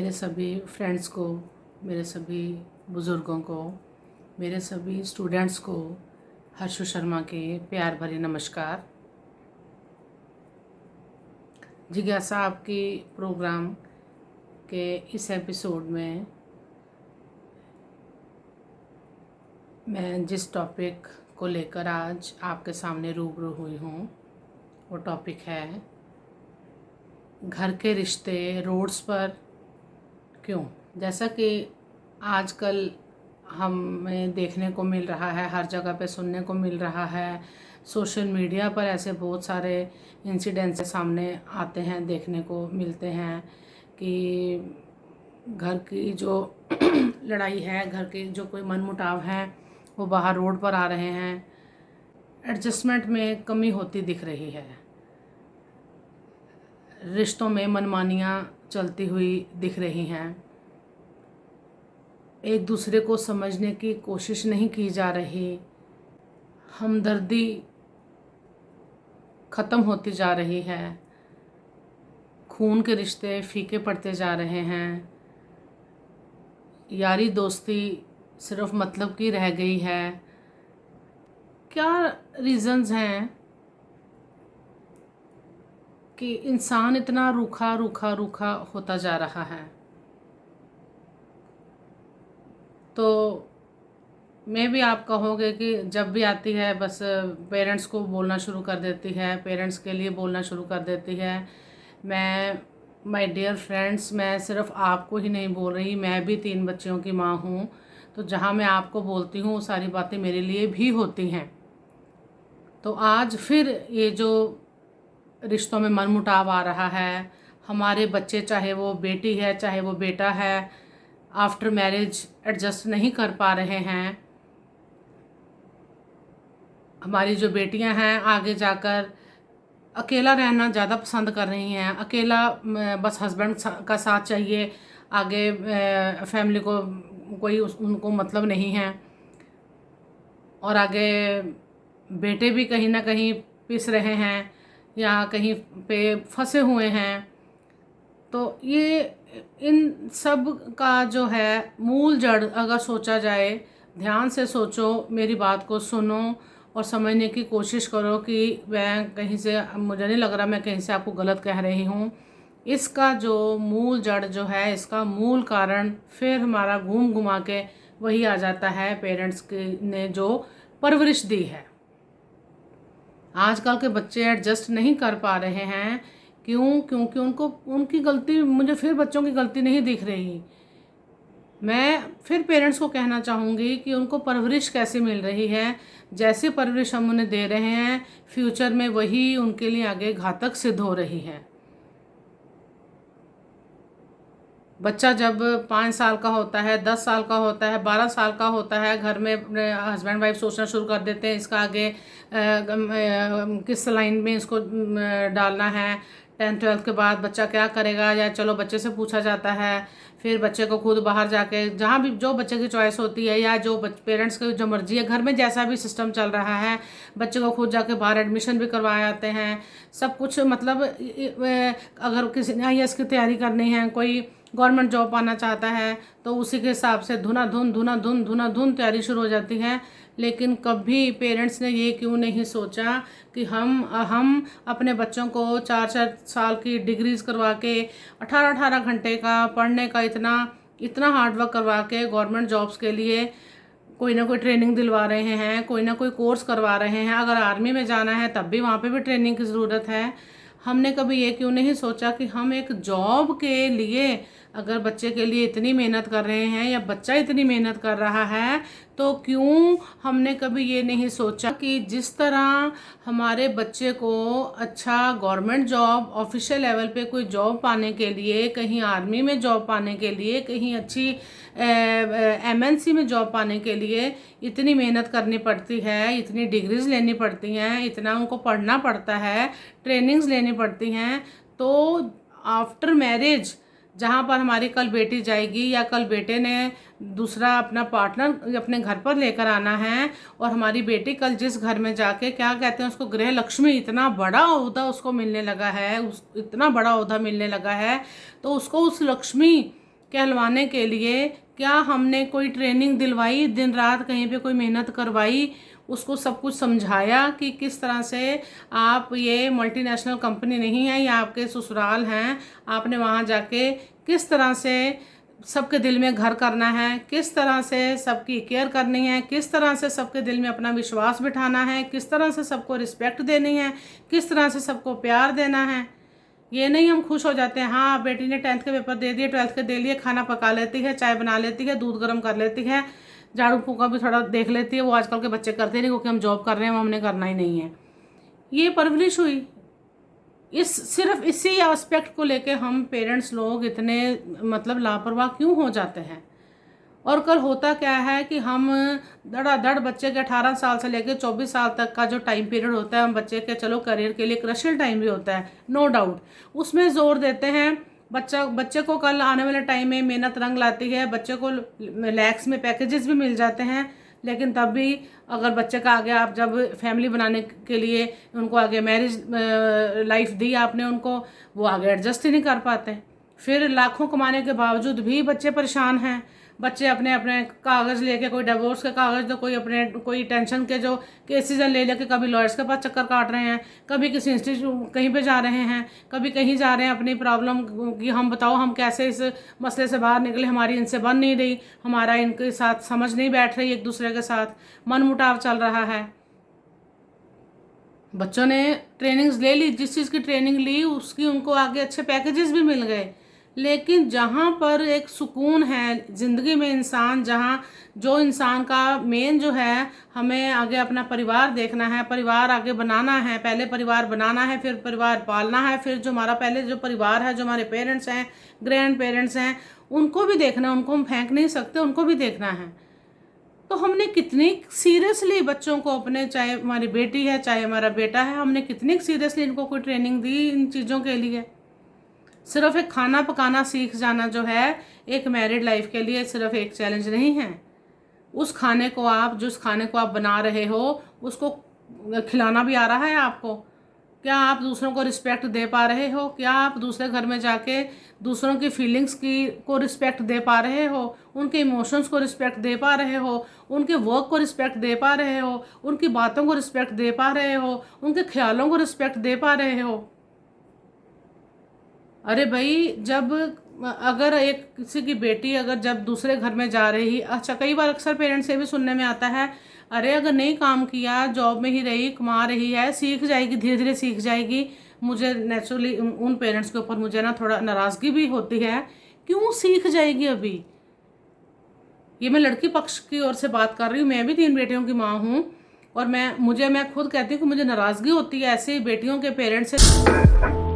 मेरे सभी फ्रेंड्स को, मेरे सभी बुज़ुर्गों को, मेरे सभी स्टूडेंट्स को हर्षु शर्मा के प्यार भरे नमस्कार। जिज्ञासा आपकी प्रोग्राम के इस एपिसोड में मैं जिस टॉपिक को लेकर आज आपके सामने रूबरू हुई हूँ वो टॉपिक है घर के रिश्ते रोड्स पर क्यों। जैसा कि आजकल हमें देखने को मिल रहा है, हर जगह पे सुनने को मिल रहा है, सोशल मीडिया पर ऐसे बहुत सारे इंसिडेंट्स सामने आते हैं, देखने को मिलते हैं कि घर की जो लड़ाई है, घर के जो कोई मनमुटाव है वो बाहर रोड पर आ रहे हैं। एडजस्टमेंट में कमी होती दिख रही है, रिश्तों में मनमानियाँ चलती हुई दिख रही हैं, एक दूसरे को समझने की कोशिश नहीं की जा रही, हमदर्दी ख़त्म होती जा रही है, खून के रिश्ते फीके पड़ते जा रहे हैं, यारी दोस्ती सिर्फ मतलब की रह गई है। क्या रीज़न्स हैं कि इंसान इतना रूखा रूखा रूखा होता जा रहा है। तो मैं भी आप कहोगे कि जब भी आती है बस पेरेंट्स को बोलना शुरू कर देती है, पेरेंट्स के लिए बोलना शुरू कर देती है। मैं माय डियर फ्रेंड्स, मैं सिर्फ आपको ही नहीं बोल रही, मैं भी 3 बच्चियों की माँ हूँ। तो जहाँ मैं आपको बोलती हूँ वो सारी बातें मेरे लिए भी होती हैं। तो आज फिर ये जो रिश्तों में मनमुटाव आ रहा है, हमारे बच्चे चाहे वो बेटी है चाहे वो बेटा है, आफ्टर मैरिज एडजस्ट नहीं कर पा रहे हैं। हमारी जो बेटियां हैं आगे जाकर अकेला रहना ज़्यादा पसंद कर रही हैं, अकेला बस हस्बैंड का साथ चाहिए, आगे फैमिली को कोई उनको मतलब नहीं है। और आगे बेटे भी कहीं ना कहीं पिस रहे हैं या कहीं पे फंसे हुए हैं। तो ये इन सब का जो है मूल जड़ अगर सोचा जाए, ध्यान से सोचो, मेरी बात को सुनो और समझने की कोशिश करो कि मैं कहीं से, मुझे नहीं लग रहा मैं कहीं से आपको गलत कह रही हूँ। इसका जो मूल जड़ जो है, इसका मूल कारण फिर हमारा घूम घुमा के वही आ जाता है, पेरेंट्स के ने जो परवरिश दी है। आजकल के बच्चे एडजस्ट नहीं कर पा रहे हैं। क्यों? क्योंकि उनको उनकी गलती, मुझे फिर बच्चों की गलती नहीं दिख रही। मैं फिर पेरेंट्स को कहना चाहूँगी कि उनको परवरिश कैसे मिल रही है। जैसे परवरिश हम उन्हें दे रहे हैं, फ्यूचर में वही उनके लिए आगे घातक सिद्ध हो रही है। बच्चा जब 5 साल का होता है, 10 साल का होता है, 12 साल का होता है, घर में हस्बैंड वाइफ सोचना शुरू कर देते हैं इसका आगे किस लाइन में इसको डालना है। 10th 12th के बाद बच्चा क्या करेगा, या चलो बच्चे से पूछा जाता है, फिर बच्चे को खुद बाहर जाके जहाँ भी जो बच्चे की चॉइस होती है या जो पेरेंट्स की जो मर्जी है, घर में जैसा भी सिस्टम चल रहा है, बच्चे को खुद जाके बाहर एडमिशन भी करवाए आते हैं, सब कुछ। मतलब अगर किसी ने IAS की तैयारी करनी है, कोई गवर्नमेंट जॉब पाना चाहता है, तो उसी के हिसाब से धुना धुन तैयारी शुरू हो जाती है। लेकिन कभी पेरेंट्स ने ये क्यों नहीं सोचा कि हम अपने बच्चों को 4-4 साल की डिग्रीज करवा के, 18-18 घंटे का पढ़ने का इतना हार्डवर्क करवा के गवर्नमेंट जॉब्स के लिए कोई ना कोई ट्रेनिंग दिलवा रहे हैं, कोई ना कोई कोर्स करवा रहे हैं। अगर आर्मी में जाना है तब भी वहाँ पे भी ट्रेनिंग की ज़रूरत है। हमने कभी ये क्यों नहीं सोचा कि हम एक जॉब के लिए, अगर बच्चे के लिए इतनी मेहनत कर रहे हैं या बच्चा इतनी मेहनत कर रहा है, तो क्यों हमने कभी ये नहीं सोचा कि जिस तरह हमारे बच्चे को अच्छा गवर्नमेंट जॉब, ऑफिशियल लेवल पे कोई जॉब पाने के लिए, कहीं आर्मी में जॉब पाने के लिए, कहीं अच्छी MNC में जॉब पाने के लिए इतनी मेहनत करनी पड़ती है, इतनी डिग्रीज लेनी पड़ती हैं, इतना उनको पढ़ना पड़ता है, ट्रेनिंग्स लेनी पड़ती हैं, तो आफ्टर मैरिज जहाँ पर हमारी कल बेटी जाएगी या कल बेटे ने दूसरा अपना पार्टनर अपने घर पर लेकर आना है, और हमारी बेटी कल जिस घर में जाके, क्या कहते हैं उसको, गृह लक्ष्मी, इतना बड़ा ओहदा उसको मिलने लगा है, इतना बड़ा ओहदा मिलने लगा है, तो उसको उस लक्ष्मी कहलवाने के लिए क्या हमने कोई ट्रेनिंग दिलवाई, दिन रात कहीं पे कोई मेहनत करवाई, उसको सब कुछ समझाया कि किस तरह से आप, ये मल्टीनेशनल कंपनी नहीं है, ये आपके ससुराल हैं, आपने वहाँ जाके किस तरह से सबके दिल में घर करना है, किस तरह से सबकी केयर करनी है, किस तरह से सबके दिल में अपना विश्वास बिठाना है, किस तरह से सबको रिस्पेक्ट देनी है, किस तरह से सबको प्यार देना है। ये नहीं हम खुश हो जाते हैं, हाँ बेटी ने 10th के पेपर दे दिए, 12th के दे लिए, खाना पका लेती है, चाय बना लेती है, दूध गर्म कर लेती है, झाड़ू फूका भी थोड़ा देख लेती है। वो आजकल के बच्चे करते नहीं, क्योंकि हम जॉब कर रहे हैं, हमने करना ही नहीं है। ये परवरिश हुई। सिर्फ इसी एस्पेक्ट को लेके हम पेरेंट्स लोग इतने मतलब लापरवाह क्यों हो जाते हैं। और कल होता क्या है कि हम धड़ाधड़ बच्चे के 18 साल से लेकर 24 साल तक का जो टाइम पीरियड होता है, हम बच्चे के चलो करियर के लिए क्रशियल टाइम भी होता है, नो डाउट, उसमें ज़ोर देते हैं। बच्चे को कल आने वाले टाइम में मेहनत रंग लाती है, बच्चे को लैक्स में पैकेजेस भी मिल जाते हैं, लेकिन तब भी अगर बच्चे का आगे आप जब फैमिली बनाने के लिए उनको आगे मैरिज लाइफ दी आपने उनको, वो आगे एडजस्ट ही नहीं कर पाते। फिर लाखों कमाने के बावजूद भी बच्चे परेशान हैं। बच्चे अपने अपने कागज़ लेके, कोई डिवोर्स के कागज़, तो कोई अपने कोई टेंशन के जो केसेस ले लेके कभी लॉयर्स के पास चक्कर काट रहे हैं, कभी किसी इंस्टीट्यूट कहीं पे जा रहे हैं, कभी कहीं जा रहे हैं अपनी प्रॉब्लम कि हम बताओ हम कैसे इस मसले से बाहर निकले, हमारी इनसे बन नहीं रही, हमारा इनके साथ समझ नहीं बैठ रही, एक दूसरे के साथ मन मुटाव चल रहा है। बच्चों ने ट्रेनिंग्स ले ली, जिस चीज़ की ट्रेनिंग ली उसकी उनको आगे अच्छे पैकेजेस भी मिल गए, लेकिन जहाँ पर एक सुकून है ज़िंदगी में, इंसान जहाँ, जो इंसान का मेन जो है, हमें आगे अपना परिवार देखना है, परिवार आगे बनाना है, पहले परिवार बनाना है, फिर परिवार पालना है, फिर जो हमारा पहले जो परिवार है, जो हमारे पेरेंट्स हैं, ग्रैंड पेरेंट्स हैं, उनको भी देखना है, उनको हम फेंक नहीं सकते, उनको भी देखना है। तो हमने कितनी सीरियसली बच्चों को अपने, चाहे हमारी बेटी है चाहे हमारा बेटा है, हमने कितनी सीरियसली इनको कोई ट्रेनिंग दी इन चीज़ों के लिए। सिर्फ एक खाना पकाना सीख जाना जो है एक मैरिड लाइफ के लिए सिर्फ एक चैलेंज नहीं है। उस खाने को आप, जिस खाने को आप बना रहे हो, उसको खिलाना भी आ रहा है आपको? क्या आप दूसरों को रिस्पेक्ट दे पा रहे हो? क्या आप दूसरे घर में जाके दूसरों की फीलिंग्स को रिस्पेक्ट दे पा रहे हो? उनके इमोशंस को रिस्पेक्ट दे पा रहे हो? उनके वर्क को रिस्पेक्ट दे पा रहे हो? उनकी बातों को रिस्पेक्ट दे पा रहे हो? उनके ख्यालों को रिस्पेक्ट दे पा रहे हो? अरे भाई, जब अगर एक किसी की बेटी अगर जब दूसरे घर में जा रही, अच्छा कई बार अक्सर पेरेंट्स से भी सुनने में आता है, अरे अगर नहीं काम किया, जॉब में ही रही, कमा रही है, सीख जाएगी, धीरे धीरे सीख जाएगी। मुझे नेचुरली उन पेरेंट्स के ऊपर मुझे ना थोड़ा नाराज़गी भी होती है, क्यों सीख जाएगी अभी? ये मैं लड़की पक्ष की ओर से बात कर रही हूँ, मैं भी 3 बेटियों की माँ हूँ, और मैं खुद कहती हूँ कि मुझे नाराज़गी होती है ऐसे बेटियों के पेरेंट्स से।